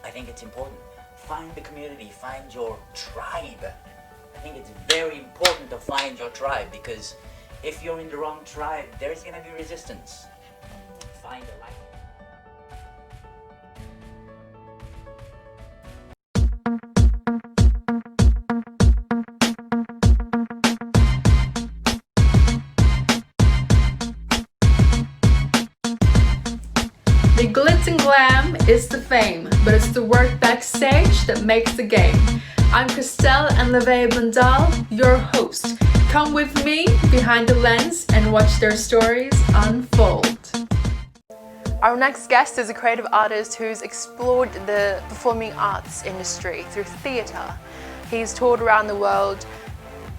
I think it's important. Find the community, find your tribe. I think it's very important to find your tribe, because if you're in the wrong tribe, there's going to be resistance. Find a like. The glitz and glam is the fame, but it's the work backstage that makes the game. I'm Crystel and Rivera, your host. Come with me behind the lens and watch their stories unfold. Our next guest is a creative artist who's explored the performing arts industry through theatre. He's toured around the world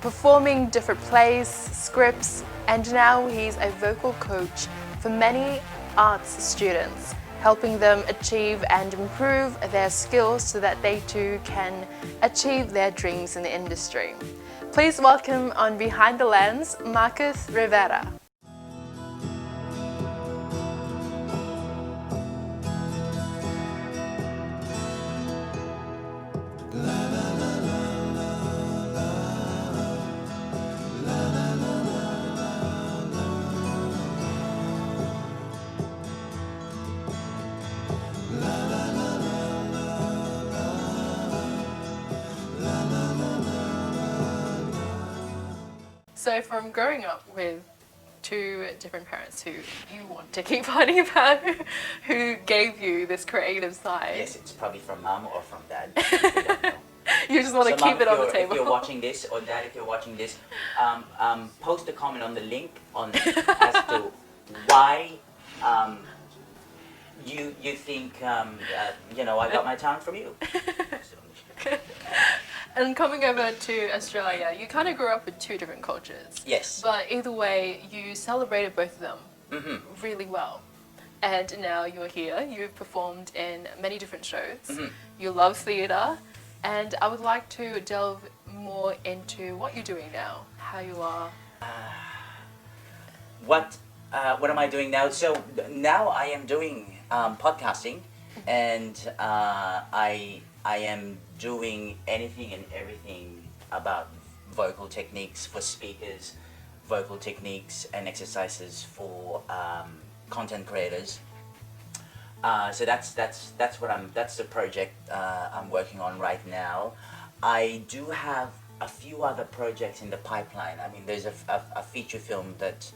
performing different plays, scripts, and now he's a vocal coach for many arts students, helping them achieve and improve their skills so that they too can achieve their dreams in the industry. Please welcome on Behind the Lens, Rivera. So from growing up with two different parents who you want to keep talking about, who gave you this creative side? Yes, it's probably from mom or from dad. We don't know. You just want to keep it on the table. If you're watching this, or dad, if you're watching this, post a comment on the link on as to why you think I got my talent from you. And coming over to Australia, you kind of grew up with two different cultures. Yes. But either way, you celebrated both of them really well. And now you're here, you've performed in many different shows, you love theatre, and I would like to delve more into what you're doing now, how you are. What am I doing now? So now I am doing podcasting, and I am doing anything and everything about vocal techniques for speakers, vocal techniques and exercises for content creators. So that's the project I'm working on right now. I do have a few other projects in the pipeline. I mean, there's a feature film that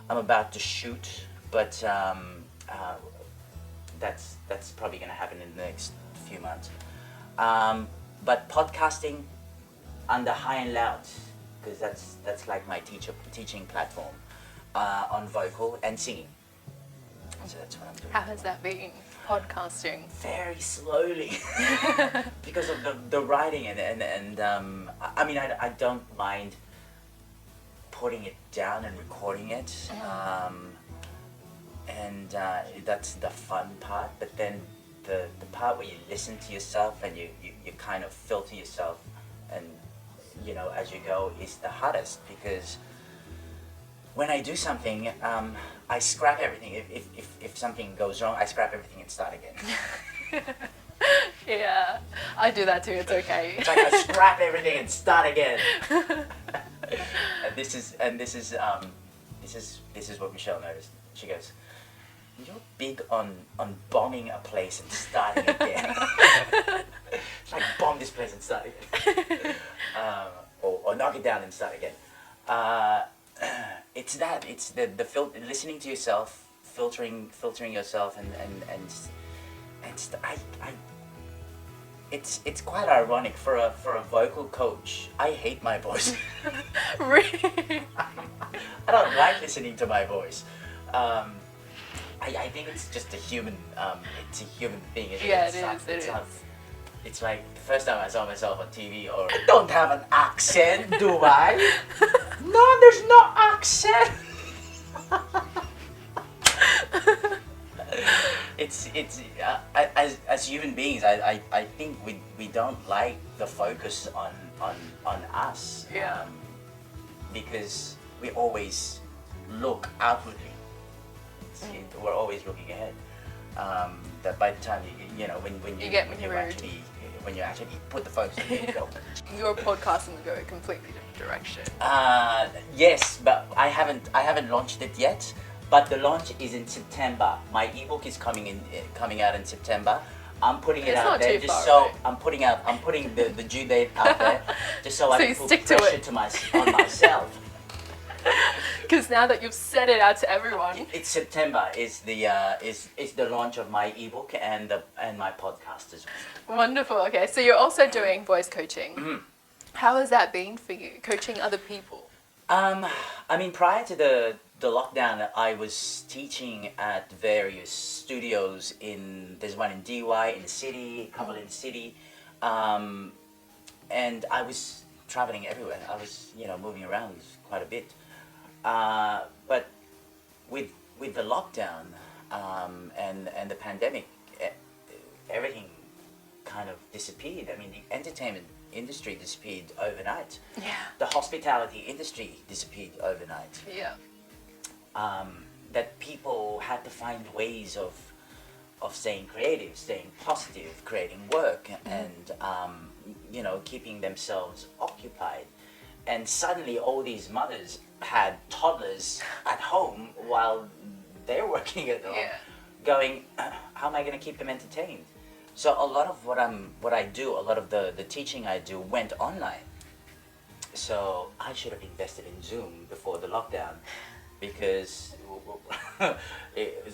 I'm about to shoot, but that's probably going to happen in the next few months. But podcasting under High and Loud, because that's like my teaching platform on vocal and singing. So that's what I'm doing. How has that been, podcasting? Very slowly, because of the writing and I mean I don't mind putting it down and recording it, and that's the fun part. But then the part where you listen to yourself and you kind of filter yourself, and as you go, is the hardest, because when I do something, I scrap everything. If something goes wrong, I scrap everything and start again. Yeah, I do that too. It's okay. It's like I scrap everything and start again. And this is what Michelle noticed. She goes, "You're big on bombing a place and starting again." It's like, bomb this place and start again, or knock it down and start again. It's listening to yourself, filtering yourself, it's quite ironic for a vocal coach. I hate my voice. Really? I don't like listening to my voice. I think it's just a human. It's a human thing. Yeah, it is. It's like the first time I saw myself on TV, or I don't have an accent, do I? No, there's no accent. It's as human beings, I think we don't like the focus on us. Yeah. Because we always look outwardly. We're always looking ahead. that by the time you know when You get when married. when you actually put the focus on the go. Your podcast will go a completely different direction. Yes, but I haven't launched it yet. But the launch is in September. My ebook is coming out in September. I'm putting it It's out not there too just far so away. I'm putting the due date out there just so I So can you put stick to pressure it. on myself. Because now that you've said it out to everyone. It's September is the launch of my ebook and my podcast as well. Wonderful. Okay, so you're also doing voice coaching. Mm-hmm. How has that been for you, coaching other people? I mean, prior to the lockdown, I was teaching at various studios there's one in DY in the city, a couple in the city, and I was traveling everywhere. I was, moving around quite a bit. But with the lockdown and the pandemic, everything kind of disappeared. I mean, the entertainment industry disappeared overnight. Yeah. The hospitality industry disappeared overnight. Yeah. That people had to find ways of staying creative, staying positive, creating work, and keeping themselves occupied. And suddenly, all these mothers had toddlers at home while they're working at home, Yeah. going, "How am I going to keep them entertained?" So a lot of what I do, a lot of the teaching I do went online. So I should have invested in Zoom before the lockdown, because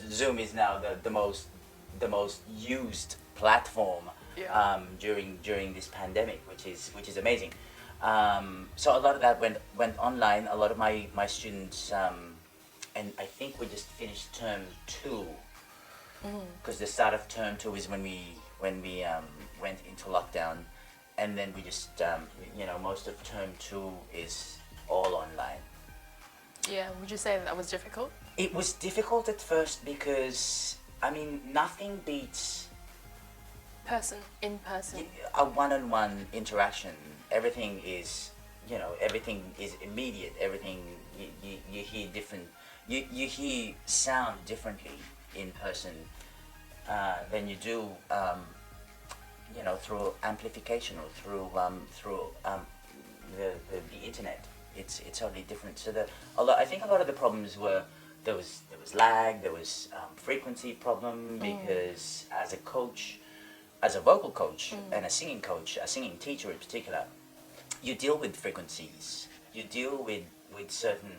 Zoom is now the most used platform Yeah. during this pandemic, which is amazing. So a lot of that went online. A lot of my students, and I think we just finished term 2, because the start of term 2 is when we went into lockdown, and then we just most of term 2 is all online. Yeah. Would you say that was difficult? It was difficult at first because, I mean, nothing beats In person. a one-on-one interaction. Everything is immediate. Everything you hear different. You hear sound differently in person than you do through amplification or through the internet. It's totally different. So I think a lot of the problems were there was lag, there was frequency problem, because as a coach, as a vocal coach and a singing teacher in particular, you deal with frequencies. You deal with certain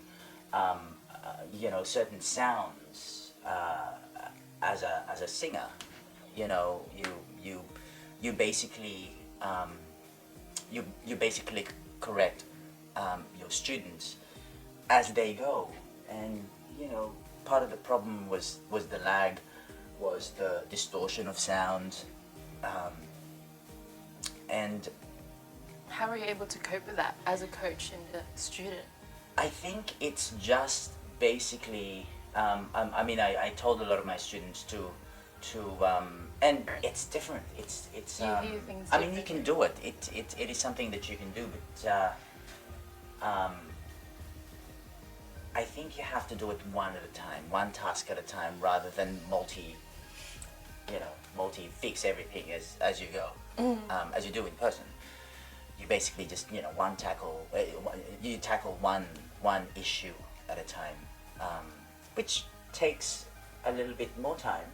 certain sounds as a singer. You basically correct your students as they go, and part of the problem was the lag, was the distortion of sound, and How are you able to cope with that as a coach and a student? I think it's just basically. I told a lot of my students to and it's different. It's. You hear things I mean, you can do it. It is something that you can do, but I think you have to do it one at a time, one task at a time, rather than multi fix everything as you go, as you do in person. You basically just you tackle one issue at a time, which takes a little bit more time.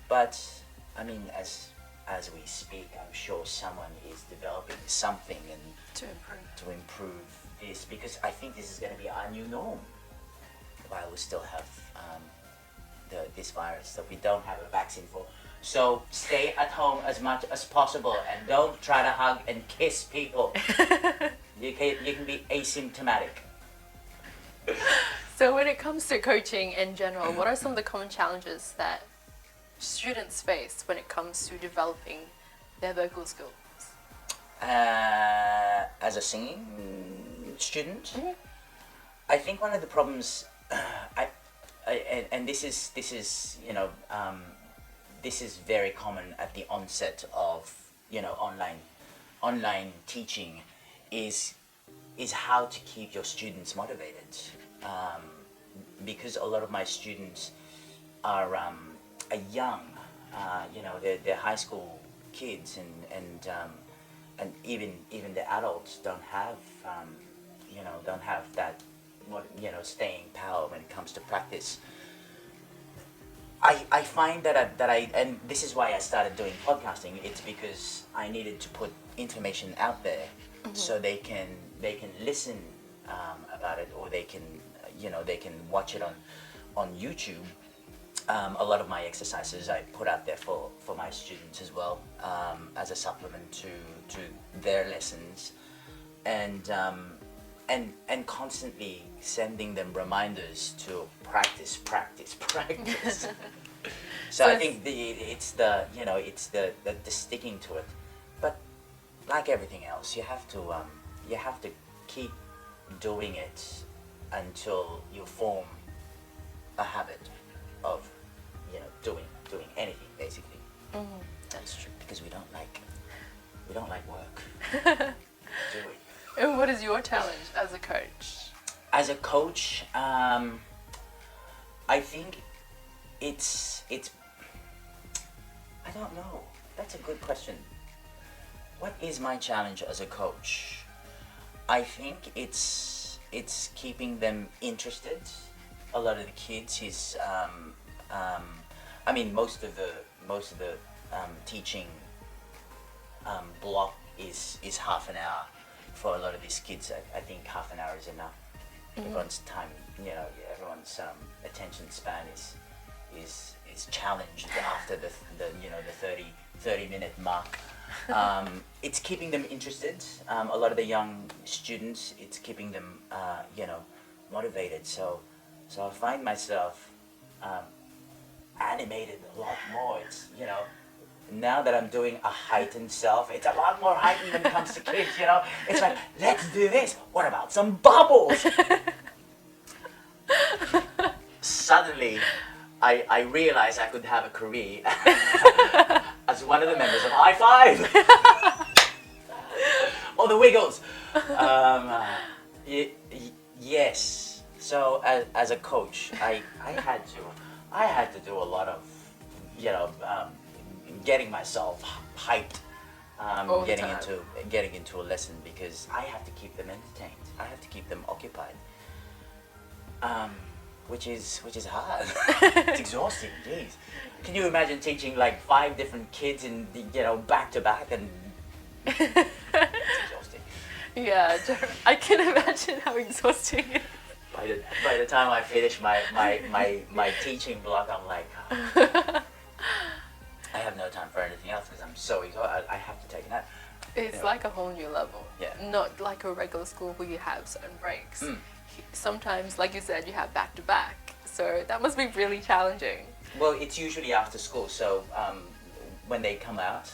But I mean, as we speak, I'm sure someone is developing something and To improve. to improve this, because I think this is going to be our new norm while we still have this virus that we don't have a vaccine for. So stay at home as much as possible and don't try to hug and kiss people. You can be asymptomatic. So when it comes to coaching in general, what are some of the common challenges that students face when it comes to developing their vocal skills? As a singing student, I think one of the problems, and this is this is very common at the onset of online teaching, is how to keep your students motivated, because a lot of my students are a young, they're high school kids, and even the adults don't have that staying power when it comes to practice. I find and this is why I started doing podcasting. It's because I needed to put information out there, so they can listen about it, or they can watch it on YouTube. A lot of my exercises I put out there for my students as well, as a supplement to their lessons, and constantly sending them reminders to practice. So I think it's the sticking to it, but like everything else, you have to keep doing it until you form a habit of doing anything basically. That's true. Because we don't like work. Do we? And what is your challenge as a coach? As a coach, I think it's I don't know. That's a good question. What is my challenge as a coach? I think it's keeping them interested. A lot of the kids is most of the teaching block is half an hour. For a lot of these kids, I think half an hour is enough. Everyone's time, everyone's attention span is challenged after the 30 minute mark. It's keeping them interested. A lot of the young students, it's keeping them motivated. So I find myself animated a lot more. It's now that I'm doing a heightened self, it's a lot more heightened when it comes to kids. It's like, let's do this. What about some bubbles? Suddenly, I realized I could have a career as one of the members of High Five or the Wiggles. Yes. So as a coach, I had to do a lot of getting myself hyped, getting into a lesson, because I have to keep them entertained. I have to keep them occupied, which is hard. It's exhausting. Jeez, can you imagine teaching like 5 different kids in back to back, and it's exhausting. Yeah, I can imagine how exhausting it is. By the time I finish my teaching block, I'm like. I have no time for anything else because I'm so exhausted. I have to take a nap. It's like a whole new level. Yeah. Not like a regular school where you have certain breaks. Sometimes, like you said, you have back to back. So that must be really challenging. Well, it's usually after school. So when they come out,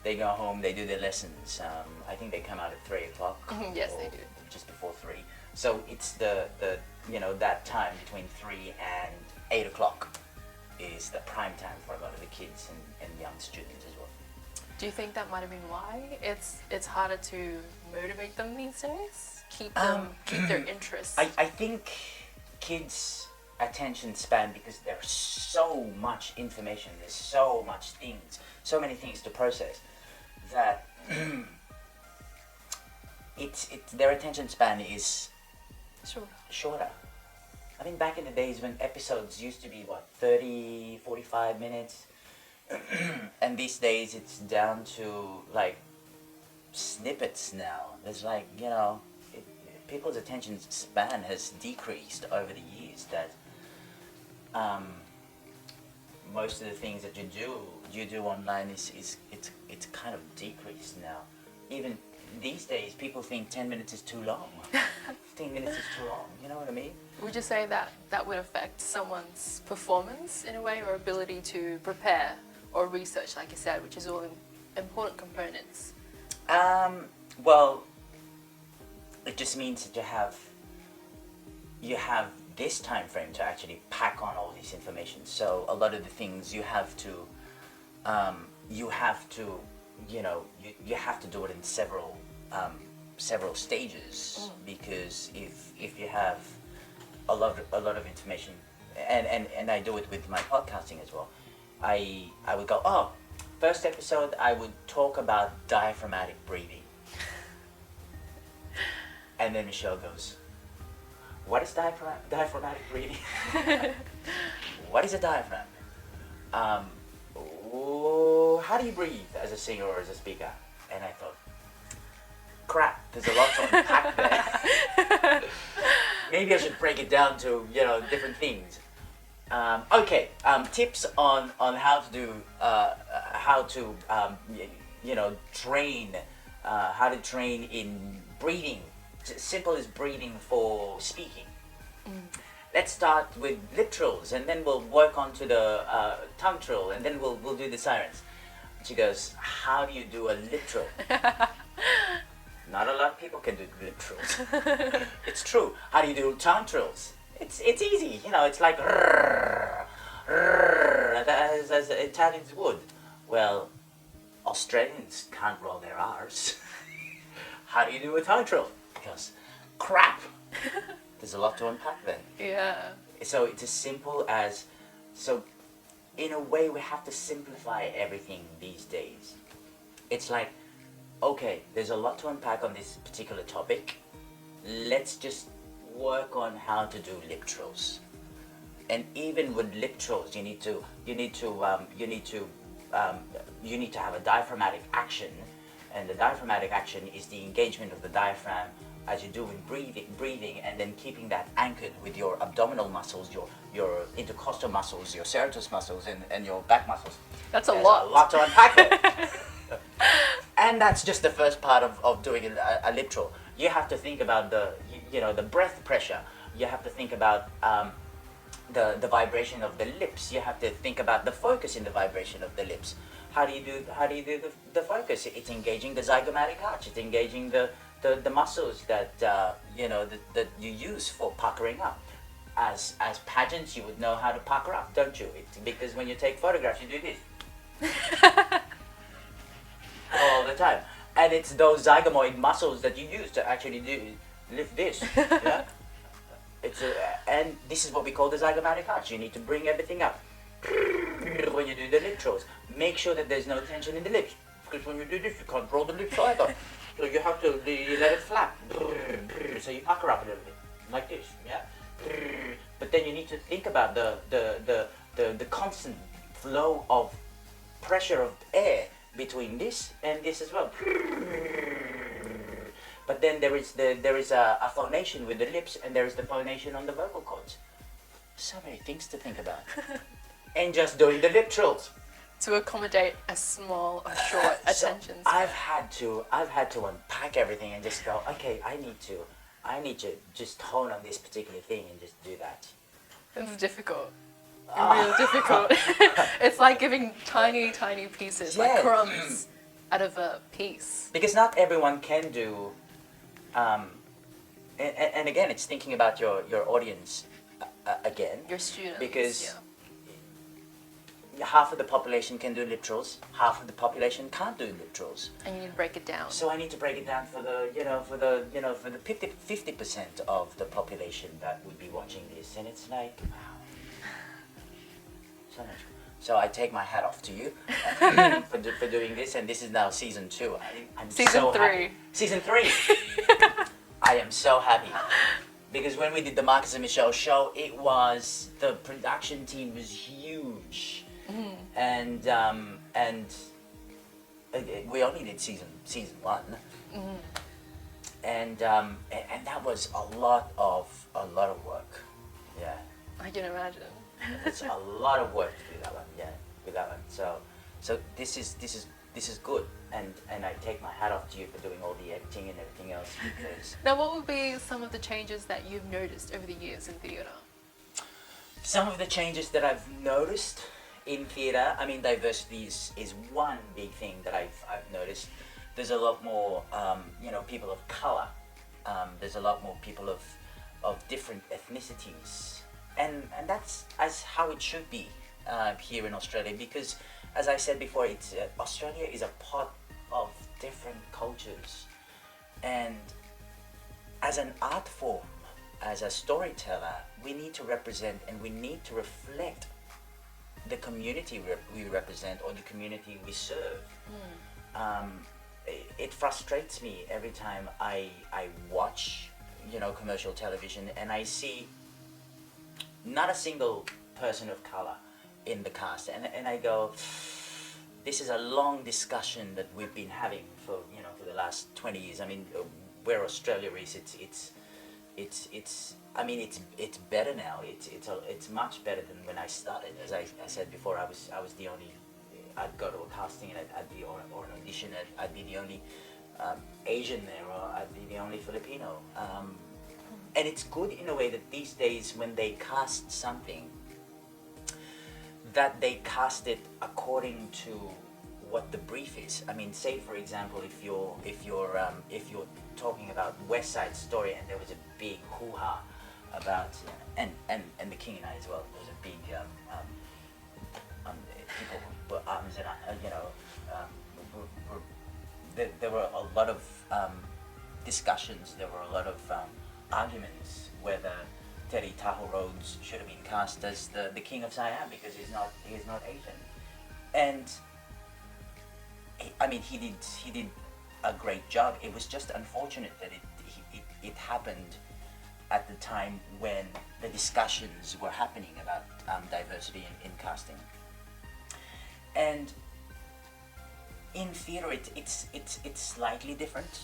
they go home, they do their lessons. I think they come out at 3 o'clock. Yes, they do. Just before 3. So it's the that time between 3 and 8 o'clock is the prime time for a lot of the kids and young students as well. Do you think that might have been why it's harder to motivate them these days? Keep their interest? I think kids' attention span, because there's so much information, there's so many things to process, that their attention span is shorter. I mean, back in the days when episodes used to be, 30, 45 minutes, and these days it's down to, like, snippets now. There's, like, people's attention span has decreased over the years, that most of the things that you do online it's kind of decreased now. Even these days, people think 10 minutes is too long. 15 minutes is too long, you know what I mean? Would you say that would affect someone's performance in a way, or ability to prepare or research, like you said, which is all important components? Well, it just means that you have this time frame to actually pack on all this information. So a lot of the things you have to you have to do it in several stages, because if you have a lot of information, and I do it with my podcasting as well. I would go, oh, first episode I would talk about diaphragmatic breathing. And then Michelle goes, what is diaphragmatic breathing? What is a diaphragm? How do you breathe as a singer or as a speaker? And I thought, crap, there's a lot to unpack there. Maybe I should break it down to, different things. Tips on how to do, train, how to train in breathing. Simple as breathing for speaking. Let's start with lip trills, and then we'll work on to the tongue trill, and then we'll do the sirens. She goes, how do you do a lip trill? Not a lot of people can do lip trills. It's true. How do you do tongue trills? It's easy. It's like as Italians would. Well, Australians can't roll their R's. How do you do a tongue trill? Because crap. There's a lot to unpack then. Yeah. So it's as simple as, in a way we have to simplify everything these days. It's like, okay, there's a lot to unpack on this particular topic. Let's just work on how to do lip trills. And even with lip trills, you need to have a diaphragmatic action, and the diaphragmatic action is the engagement of the diaphragm as you do in breathing, and then keeping that anchored with your abdominal muscles, your intercostal muscles, your serratus muscles, and your back muscles. That's a There's lot. a lot to unpack there. And that's just the first part of doing a lip trill. You have to think about the breath pressure. You have to think about the vibration of the lips. You have to think about the focus in the vibration of the lips. How do you do the focus? It's engaging the zygomatic arch. It's engaging the muscles that that you use for puckering up. As pageants, you would know how to pucker up, don't you? It's because when you take photographs, you do this all the time, and it's those zygomoid muscles that you use to actually lift this. Yeah, and this is what we call the zygomatic arch. You need to bring everything up when you do the lip trills. Make sure that there's no tension in the lips, because when you do this, you can't roll the lips either. So you have to let it flap. So you pucker up a little bit, like this, yeah. But then you need to think about the constant flow of pressure of air between this and this as well. But then there is a phonation with the lips, and there is the phonation on the vocal cords. So many things to think about. And just doing the lip trills. To accommodate a small or short attention span. I've had to unpack everything and just go, okay, I need to just hone on this particular thing and just do that. It's difficult. Real difficult. It's like giving tiny pieces, like crumbs, out of a piece. Because not everyone can do, and again, it's thinking about your audience again. Your students. Because half of the population can do lip trills, half of the population can't do lip trills. And you need to break it down. So I need to break it down for the 50% of the population that would be watching this, and it's like, wow, so much. So I take my hat off to you for doing this, and this is now season 2. I'm season so 3. Happy. Season 3. I am so happy. Because when we did the Marcus and Michelle show, the production team was huge. And we only did season 1, and that was a lot of work. Yeah, I can imagine. it's a lot of work to do that one. Yeah, with that one. So this is good, and I take my hat off to you for doing all the editing and everything else. Because Now, what would be some of the changes that you've noticed over the years in theatre? some of the changes that I've noticed in theatre, I mean, diversity is one big thing that I've noticed. There's a lot more, people of colour. There's a lot more people of different ethnicities, and that's as how it should be here in Australia. Because, as I said before, it's Australia is a pot of different cultures, and as an art form, as a storyteller, we need to represent and we need to reflect the community we represent or the community we serve. It frustrates me every time I watch, commercial television, and I see not a single person of color in the cast, and I go, this is a long discussion that we've been having for the last 20 years. I mean, where Australia is, it's I mean, it's better now. It's much better than when I started. As I said before, I was the only. I'd go to a casting and I'd be or an audition. I'd be the only Asian there, or I'd be the only Filipino. And it's good in a way that these days when they cast something, that they cast it according to what the brief is. I mean, say for example, if you're talking about West Side Story, and there was a big hoo-ha about and the King and I as well. There was a big people were arms and there were a lot of discussions. There were a lot of arguments whether Teddy Tahoe Rhodes should have been cast as the King of Siam because he's not Asian, and he did a great job. It was just unfortunate that it happened at the time when the discussions were happening about diversity in casting. And in theater, it's slightly different.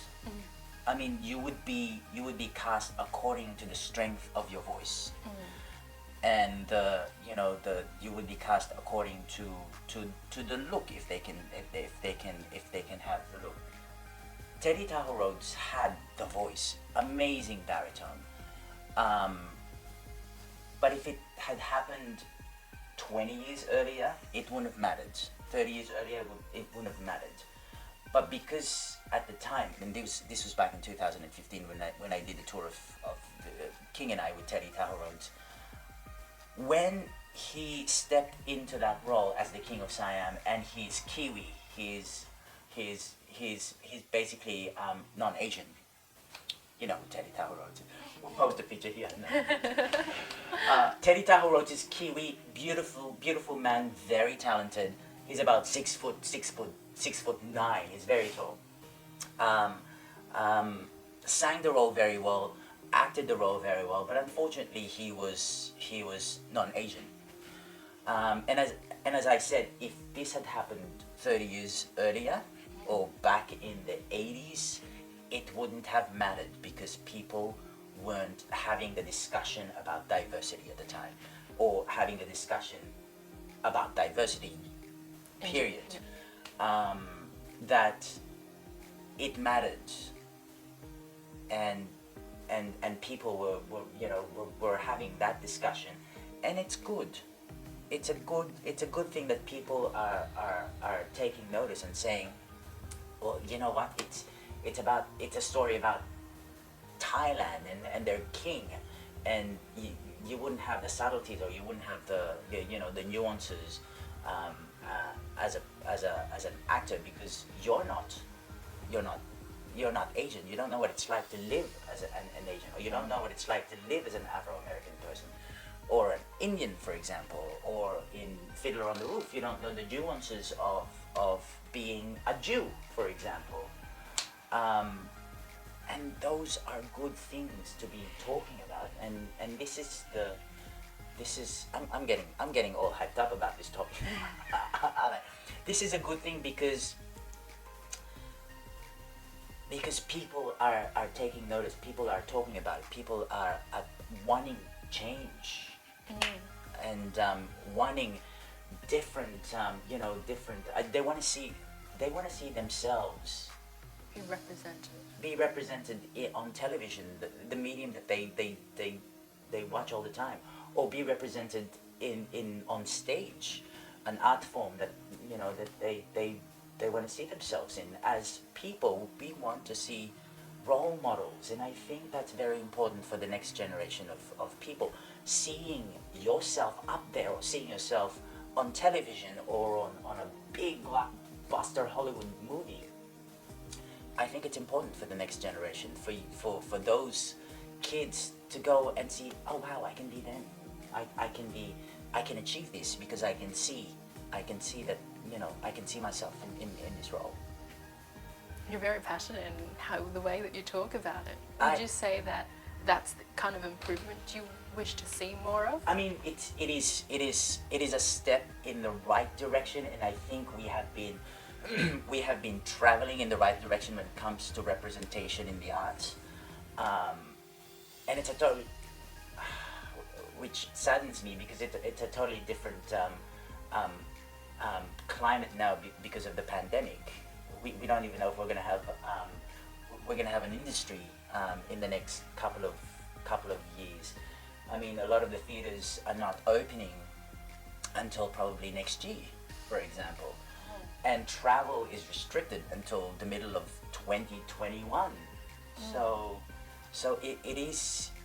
I mean, you would be cast according to the strength of your voice, and you would be cast according to the look, if they can have the look. Teddy Tahoe Rhodes had the voice, amazing baritone. But if it had happened 20 years earlier, it wouldn't have mattered. 30 years earlier, it wouldn't have mattered. But because at the time, and this was back in 2015 when I did the tour of the King and I with Teddy Tahoe Rhodes, when he stepped into that role as the King of Siam, and he's Kiwi, he's basically non-Asian. Teddy Tahoe Rhodes. We'll post a picture here. Teddy Tahoe Rhodes is Kiwi, beautiful man, very talented. He's about 6 foot 9. He's very tall. Sang the role very well, acted the role very well, but unfortunately he was non-Asian. And as I said, if this had happened 30 years earlier or back in the 80s, it wouldn't have mattered because people weren't having the discussion about diversity at the time, or having the discussion about diversity, period. That it mattered, and people were having that discussion, and it's good. It's a good thing that people are taking notice and saying, well, you know what, it's a story about Thailand and their king, and you wouldn't have the subtleties, or you wouldn't have the nuances as an actor, because you're not Asian. You don't know what it's like to live as an Asian, or you don't know what it's like to live as an Afro-American person, or an Indian, for example, or in Fiddler on the Roof, you don't know the nuances of being a Jew, for example. And those are good things to be talking about, and this is I'm getting all hyped up about this topic. This is a good thing because people are taking notice, people are talking about it, people are wanting change, and wanting different, they want to see themselves be represented on television, the medium that they watch all the time, or be represented in on stage, an art form that they want to see themselves in. As people, we want to see role models, and I think that's very important for the next generation of people, seeing yourself up there, or seeing yourself on television, or on a big blockbuster Hollywood movie. I think it's important for the next generation, for those kids to go and see, oh wow, I can be them. I can achieve this because I can see that, I can see myself in this role. You're very passionate in the way that you talk about it. I- Would you say that that's the kind of improvement you wish to see more of? I mean, it is a step in the right direction, and I think we have been we have been traveling in the right direction when it comes to representation in the arts, and it's a total, which saddens me because it's a totally different climate now because of the pandemic. We don't even know if we're gonna have an industry in the next couple of years. I mean, a lot of the theatres are not opening until probably next year, for example, and travel is restricted until the middle of 2021. So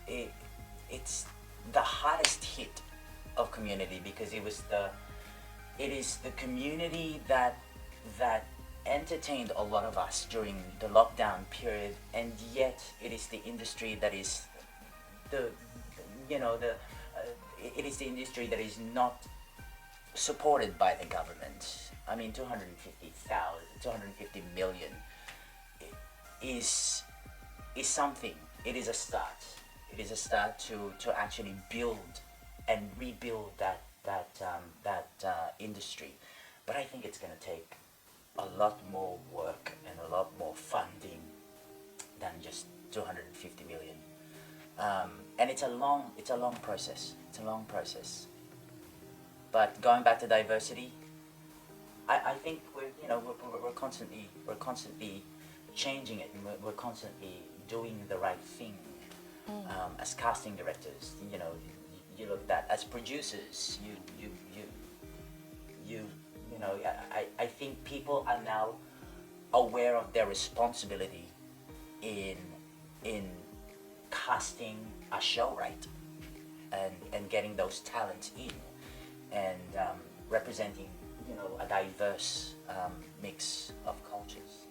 it's the hardest hit of community because it is the community that entertained a lot of us during the lockdown period, and yet it is the industry that is it is the industry that is not supported by the government. I mean, 250 million is something. It is a start. It is a start to actually build and rebuild that industry. But I think it's going to take a lot more work and a lot more funding than just 250 million. And it's a long process. It's a long process. But going back to diversity, I think we're constantly changing it, and we're constantly doing the right thing. As casting directors, you look at that. As producers, I think people are now aware of their responsibility in casting a show right, and getting those talents in, and representing a diverse mix of cultures.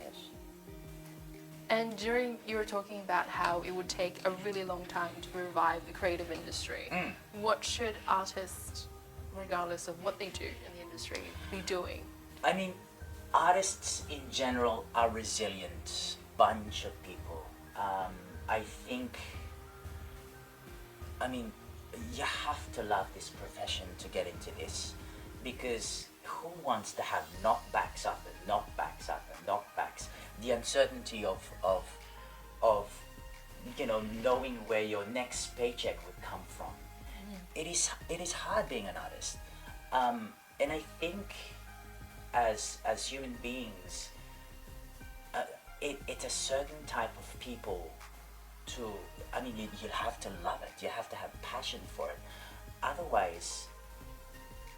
Yes. And you were talking about how it would take a really long time to revive the creative industry. What should artists, regardless of what they do in the industry, be doing? I mean, artists in general are resilient bunch of people. I think, you have to love this profession to get into this, because who wants to have knockbacks after knockbacks after knockbacks? The uncertainty of knowing where your next paycheck would come from. It is hard being an artist, and I think as human beings, it's a certain type of people you have to love it. You have to have passion for it. Otherwise,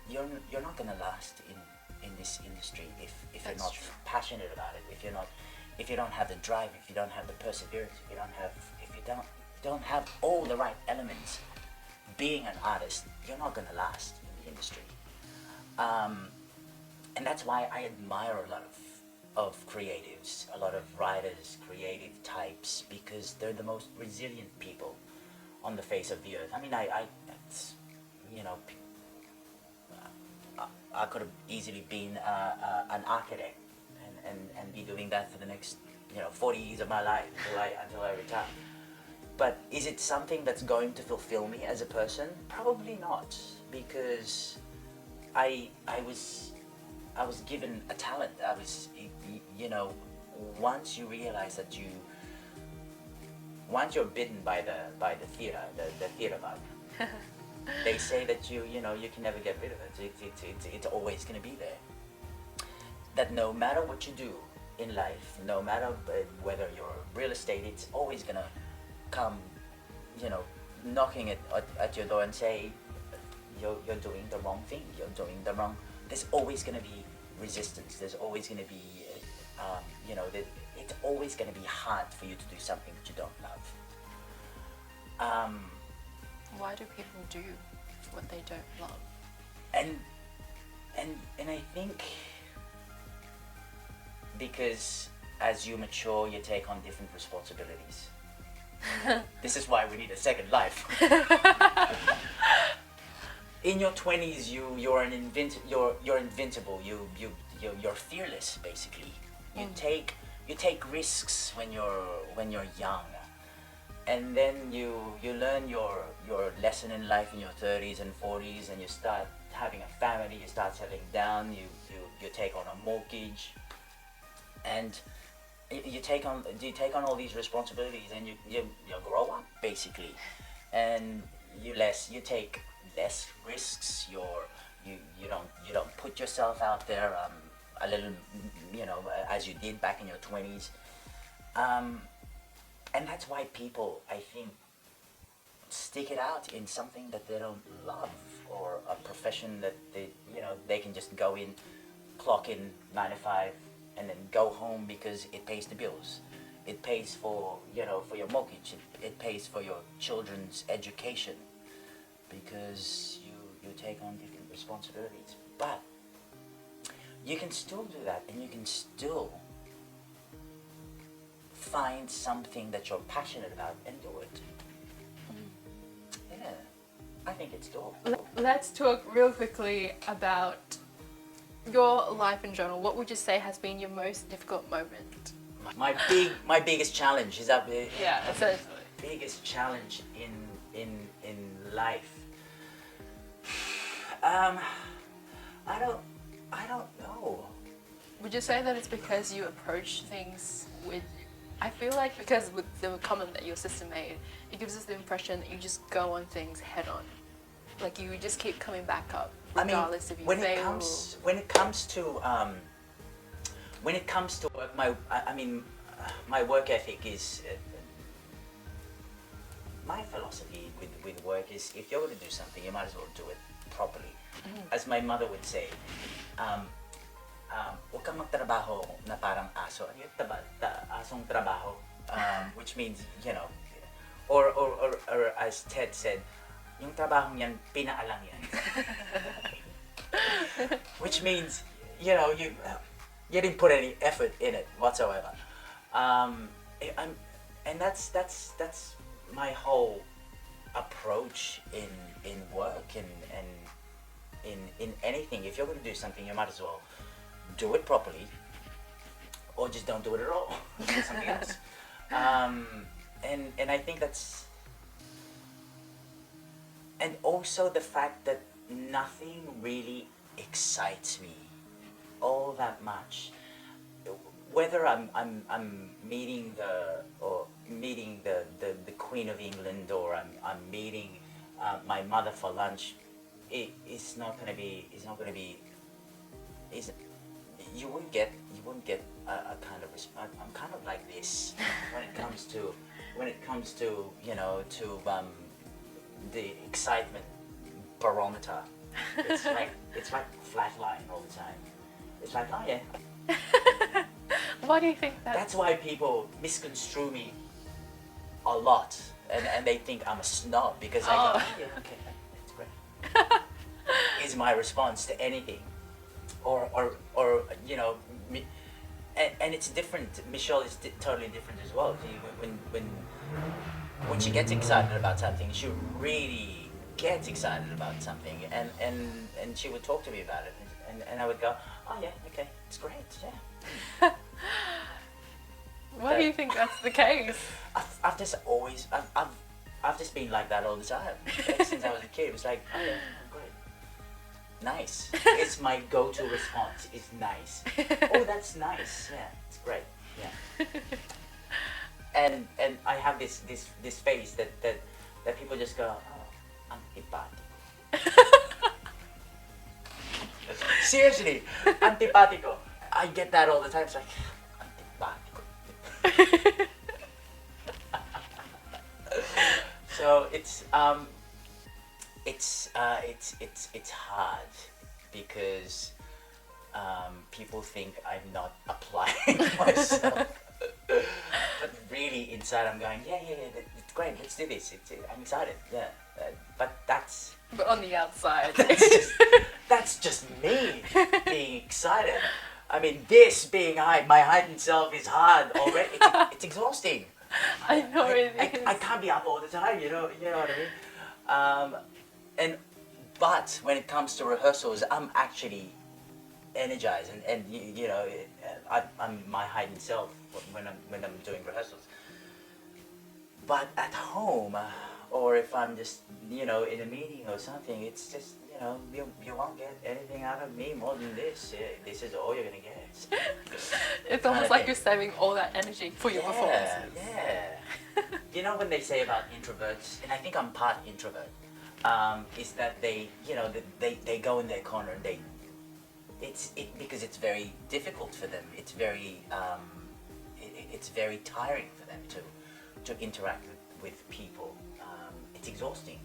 you're not gonna last in this industry if you're not passionate about it. If you don't have the drive, if you don't have the perseverance, if you don't have all the right elements, being an artist, you're not gonna last in the industry. And that's why I admire a lot of creatives, a lot of writers, creative types, because they're the most resilient people on the face of the earth. I could have easily been an architect and be doing that for the next 40 years of my life until I retire. But is it something that's going to fulfill me as a person? Probably not, because I was given a talent. Once you realize that once you're bitten by the theater, the theater bug, they say that you can never get rid of it. It's always going to be there. That no matter what you do in life, no matter whether you're real estate, it's always going to come, knocking at your door and say, you're doing the wrong thing. You're doing the wrong. There's always going to be resistance. There's always going to be, it's always going to be hard for you to do something that you don't love. Why do people do what they don't love? And I think because as you mature, you take on different responsibilities. This is why we need a second life. in your 20s you're invincible. You're fearless basically. You take risks when you're young, and then you learn your lesson in life in your 30s and 40s, and you start having a family, you start settling down, you take on a mortgage, and you take on all these responsibilities, and you grow up basically, and you take less risks. You don't put yourself out there a little, as you did back in your 20s, and that's why people, I think, stick it out in something that they don't love, or a profession that they can just go in, clock in 9 to 5, and then go home because it pays the bills. It pays for your mortgage. It pays for your children's education, because you take on different responsibilities. But you can still do that, and you can still find something that you're passionate about and do it. Yeah, I think it's doable. Let's talk real quickly about your life in general. What would you say has been your most difficult moment? My biggest challenge is that Yeah, essentially. biggest challenge in life. I don't know. Would you say that it's because you approach things with, I feel like because with the comment that your sister made, it gives us the impression that you just go on things head on. Like you just keep coming back up, regardless if you when fail. when it comes to work, my work ethic is my philosophy with work is, if you're going to do something, you might as well do it properly. As my mother would say, huwag kang magtrabaho na parang aso. Ano yung asong trabaho? Which means, or as Ted said, yung trabahong yan, pinaalang yan. Which means, you didn't put any effort in it whatsoever. And that's my whole approach in work and in anything. If you're going to do something, you might as well do it properly, or just don't do it at all. Do something else. And I think that's, and also the fact that nothing really excites me all that much. Whether I'm meeting the Queen of England, or I'm meeting my mother for lunch, it's not gonna be. You wouldn't get a kind of response. I'm kind of like this when it comes to the excitement barometer. It's like flatline all the time. It's like, oh yeah. Why do you think that? That's why people misconstrue me a lot, and they think I'm a snob, because I go, oh yeah, okay, that's great. Is my response to anything, or and it's different. Michelle is totally different as well. When she gets excited about something, she really gets excited about something, and she would talk to me about it, and I would go, oh yeah, okay, it's great, yeah. Why do you think that's the case? I've just been like that all the time since I was a kid. It was like, oh yeah, great, nice. It's my go-to response. It's nice. Oh, that's nice. Yeah, it's great. Yeah. And I have this face that people just go, oh, antipatico. Seriously, antipatico. I get that all the time. It's like, antipatico. So it's hard because people think I'm not applying myself. But really inside I'm going, yeah, it's great, let's do this. I'm excited, yeah. But that's... But on the outside... That's just me being excited. I mean, this being my heightened self is hard already. It's exhausting. I know it is. I can't be up all the time, you know what I mean? But when it comes to rehearsals, I'm actually energized, and you know, I'm my heightened self when I'm doing rehearsals. But at home, or if I'm just, you know, in a meeting or something, it's just, you know, you won't get anything out of me more than this. This is all you're gonna get. It's almost like you're saving all that energy for your performances. Yeah. You know when they say about introverts, and I think I'm part introvert, is that they, you know, they go in their corner and because it's very difficult for them. It's very it's very tiring for them to interact with people. It's exhausting,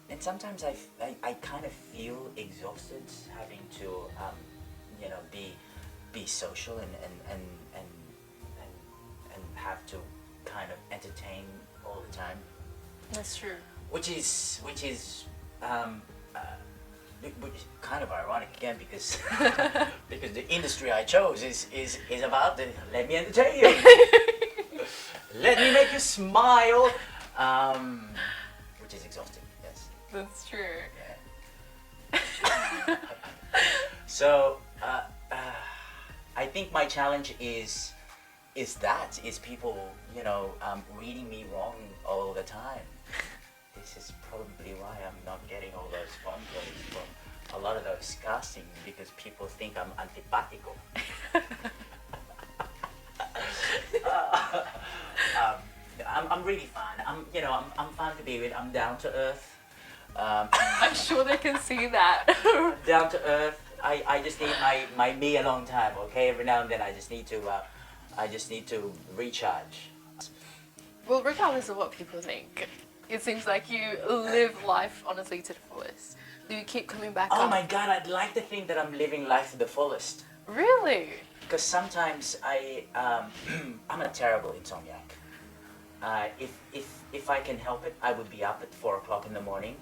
and sometimes I kind of feel exhausted having to you know, be social and have to kind of entertain all the time. That's true. Which is kind of ironic again, because because the industry I chose is about the let me entertain you, let me make you smile, which is exhausting. Yes. That's true. Yeah. So I think my challenge is people, you know, reading me wrong all the time. This is probably why I'm not getting all those phone calls from a lot of those castings, because people think I'm antipatico. I'm really fun. I'm fun to be with. I'm down to earth. I'm sure they can see that. Down to earth. I just need my me alone time. Okay, every now and then I just need to recharge. Well, regardless of what people think, it seems like you live life honestly to the fullest. Do you keep coming back Oh up? my God, I'd like to think that I'm living life to the fullest. Really? Because sometimes I'm a terrible insomniac. If I can help it, I would be up at 4 o'clock in the morning,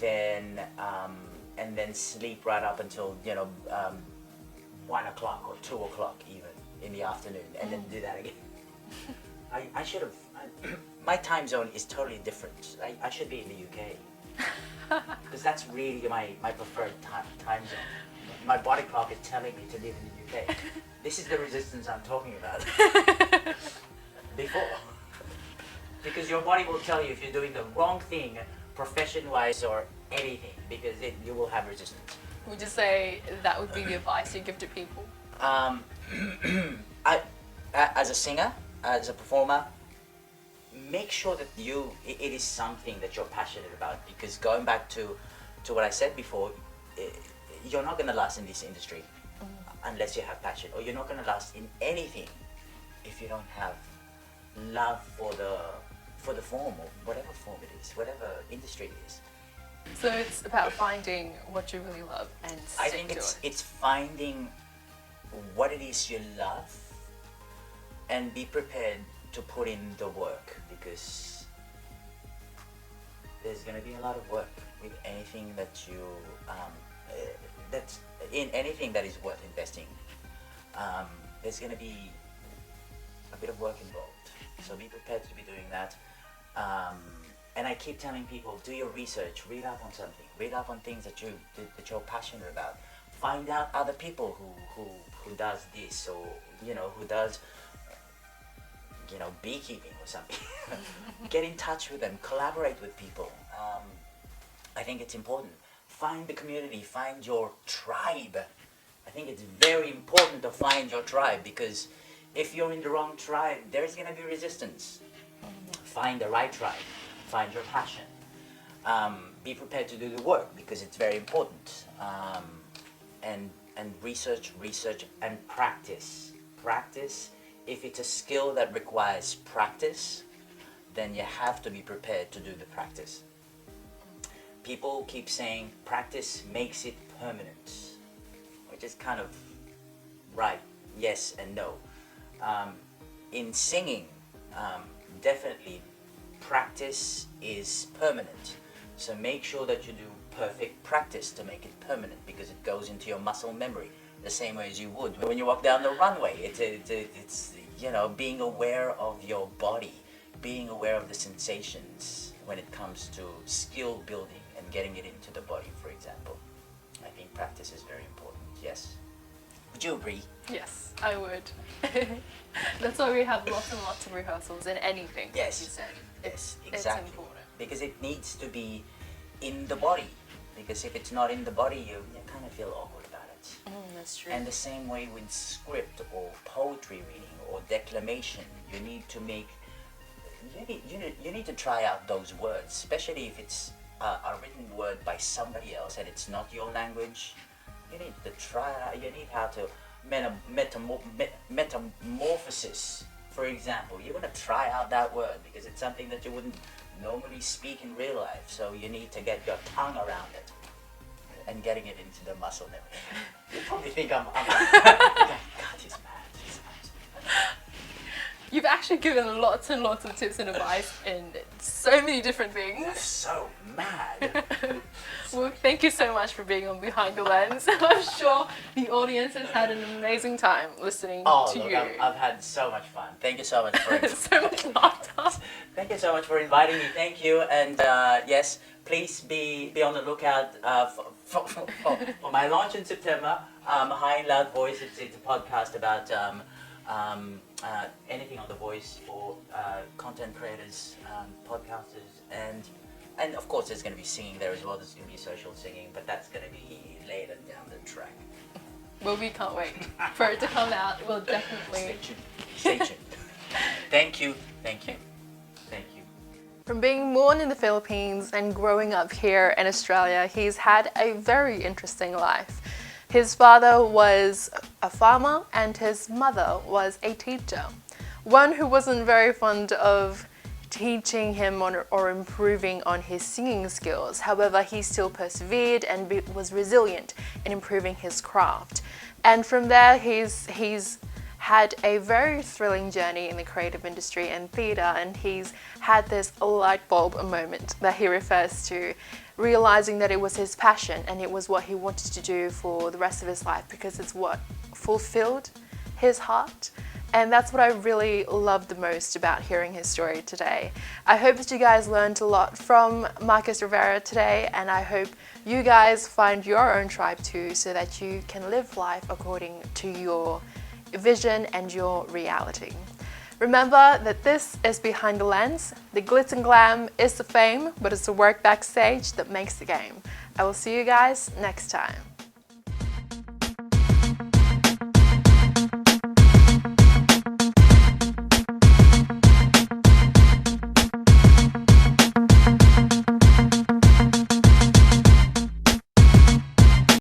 and then sleep right up until 1 o'clock or 2 o'clock even in the afternoon, and then do that again. I should have. My time zone is totally different. I should be in the UK, because that's really my preferred time zone. My body clock is telling me to live in the UK. This is the resistance I'm talking about. Before. Because your body will tell you if you're doing the wrong thing, profession-wise or anything, because you will have resistance. Would you say that would be the advice you give to people? As a singer, as a performer, make sure that it is something that you're passionate about, because going back to what I said before, you're not going to last in this industry unless you have passion, or you're not going to last in anything if you don't have love for the form, or whatever form it is, whatever industry it is. So it's about finding what you really love and I stick think to it. it's finding what it is you love and be prepared to put in the work, because there's going to be a lot of work with anything that you that's in anything that is worth investing. There's going to be a bit of work involved, so be prepared to be doing that. And I keep telling people, do your research, read up on something, read up on things that you're passionate about. Find out other people who does this, or who does beekeeping or something. Get in touch with them, collaborate with people. I think it's important. Find the community, find your tribe. I think it's very important to find your tribe, because if you're in the wrong tribe, there's going to be resistance. Find the right tribe, find your passion. Be prepared to do the work, because it's very important. And research and practice. Practice. If it's a skill that requires practice, then you have to be prepared to do the practice. People keep saying practice makes it permanent, which is kind of right, yes and no. In singing, definitely practice is permanent. So make sure that you do perfect practice to make it permanent, because it goes into your muscle memory the same way as you would when you walk down the runway. It's being aware of your body, being aware of the sensations when it comes to skill building and getting it into the body, for example. I think practice is very important. Yes. Would you agree? Yes, I would. That's why we have lots and lots of rehearsals in anything. Yes. Like you said. Yes, exactly. It's important. Because it needs to be in the body. Because if it's not in the body, you kind of feel awkward about it. That's true. And the same way with script or poetry reading or declamation, you need to make, you need to try out those words, especially if it's a written word by somebody else and it's not your language. You need to try out, you need how to metamorphosis. For example, you want to try out that word because it's something that you wouldn't normally speak in real life. So you need to get your tongue around it and getting it into the muscle and everything. You probably think I'm God, he's mad. He's mad. You've actually given lots and lots of tips and advice in so many different things. That's so mad. Well, thank you so much for being on Behind the Lens. I'm sure the audience has had an amazing time listening to Look, you. I've had so much fun. Thank you so much for So much laughter. Thank you so much for inviting me. Thank you, and yes, please be on the lookout for my launch in September. High and Loud Voice. It's a podcast about anything on the voice for content creators, podcasters, and of course there's going to be singing there as well. There's going to be social singing, but that's going to be later down the track. Well, we can't wait for it to come out. We'll definitely. Stay tuned. Stay tuned. Thank you. Thank you. Thank you. From being born in the Philippines and growing up here in Australia, he's had a very interesting life. His father was a farmer and his mother was a teacher. One who wasn't very fond of teaching him or improving on his singing skills. However, he still persevered and was resilient in improving his craft. And from there, he's had a very thrilling journey in the creative industry and theatre, and he's had this light bulb moment that he refers to, realizing that it was his passion and it was what he wanted to do for the rest of his life because it's what fulfilled his heart. And that's what I really loved the most about hearing his story today. I hope that you guys learned a lot from Marcus Rivera today, and I hope you guys find your own tribe too, so that you can live life according to your vision and your reality. Remember that this is Behind the Lens. The glitz and glam is the fame, but it's the work backstage that makes the game. I will see you guys next time.